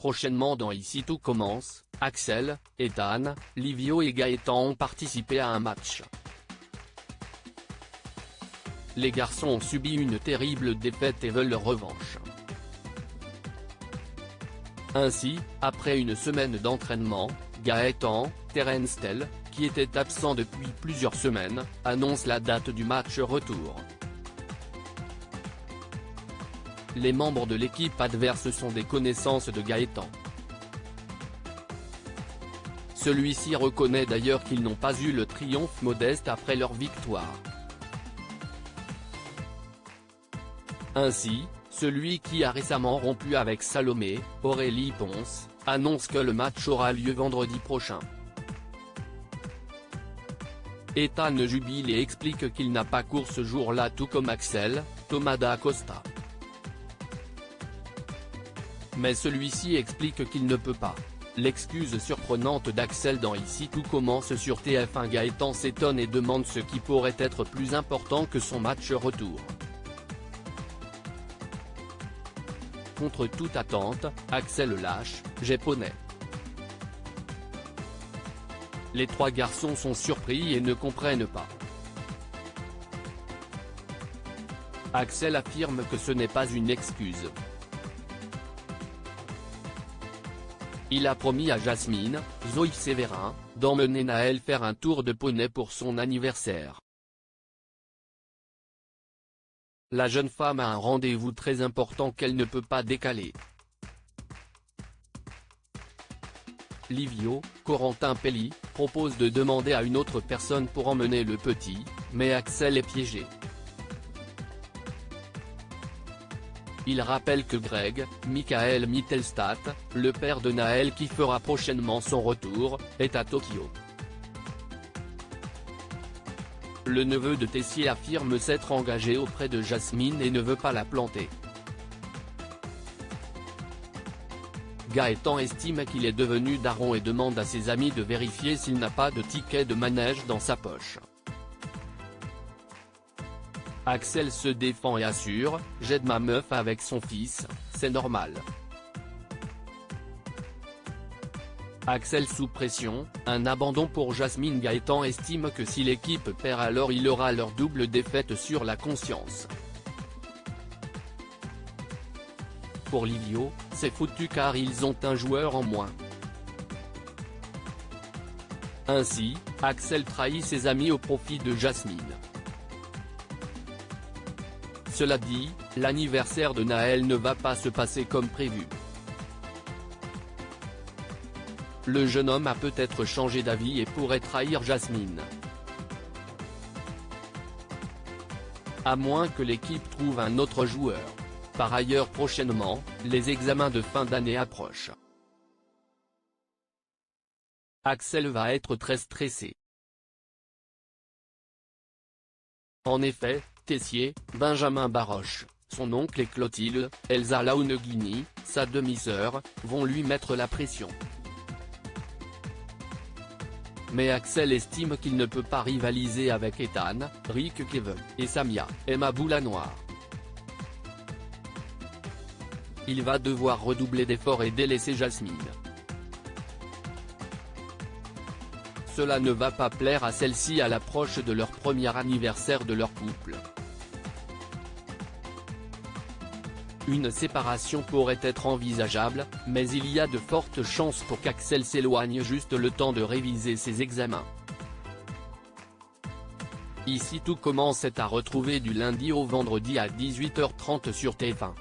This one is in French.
prochainement dans Ici tout commence. Axel, Ethan, Livio et Gaëtan ont participé à un match. Les garçons ont subi une terrible défaite et veulent leur revanche. Ainsi, après une semaine d'entraînement, Gaëtan, Terence Tell, qui était absent depuis plusieurs semaines, annonce la date du match retour. Les membres de l'équipe adverse sont des connaissances de Gaëtan. Celui-ci reconnaît d'ailleurs qu'ils n'ont pas eu le triomphe modeste après leur victoire. Ainsi, celui qui a récemment rompu avec Salomé, Aurélie Ponce, annonce que le match aura lieu vendredi prochain. Ethan jubile et explique qu'il n'a pas cours ce jour-là tout comme Axel, Thomas da Costa. Mais celui-ci explique qu'il ne peut pas. L'excuse surprenante d'Axel dans Ici tout commence sur TF1. Gaëtan s'étonne et demande ce qui pourrait être plus important que son match retour. Contre toute attente, Axel lâche « J'ai poney ». Les trois garçons sont surpris et ne comprennent pas. Axel affirme que ce n'est pas une excuse. Il a promis à Jasmine, Zoé Sévérin, d'emmener Naël faire un tour de poney pour son anniversaire. La jeune femme a un rendez-vous très important qu'elle ne peut pas décaler. Livio, Corentin Pelli, propose de demander à une autre personne pour emmener le petit, mais Axel est piégé. Il rappelle que Greg, Michael Mittelstadt, le père de Naël qui fera prochainement son retour, est à Tokyo. Le neveu de Tessier affirme s'être engagé auprès de Jasmine et ne veut pas la planter. Gaëtan estime qu'il est devenu daron et demande à ses amis de vérifier s'il n'a pas de ticket de manège dans sa poche. Axel se défend et assure « J'aide ma meuf avec son fils, c'est normal ». Axel sous pression, un abandon pour Jasmine. Gaëtan estime que si l'équipe perd alors il aura leur double défaite sur la conscience. Pour Livio, c'est foutu car ils ont un joueur en moins. Ainsi, Axel trahit ses amis au profit de Jasmine. Cela dit, l'anniversaire de Naël ne va pas se passer comme prévu. Le jeune homme a peut-être changé d'avis et pourrait trahir Jasmine. À moins que l'équipe trouve un autre joueur. Par ailleurs prochainement, les examens de fin d'année approchent. Axel va être très stressé. En effet, Tessier, Benjamin Baroche, son oncle et Clotilde, Elsa Launeghini, sa demi-sœur, vont lui mettre la pression. Mais Axel estime qu'il ne peut pas rivaliser avec Ethan, Rick Kevin et Samia, Emma Boulanoir. Il va devoir redoubler d'efforts et délaisser Jasmine. Cela ne va pas plaire à celle-ci à l'approche de leur premier anniversaire de leur couple. Une séparation pourrait être envisageable, mais il y a de fortes chances pour qu'Axel s'éloigne juste le temps de réviser ses examens. Ici tout commence est à retrouver du lundi au vendredi à 18h30 sur TF1.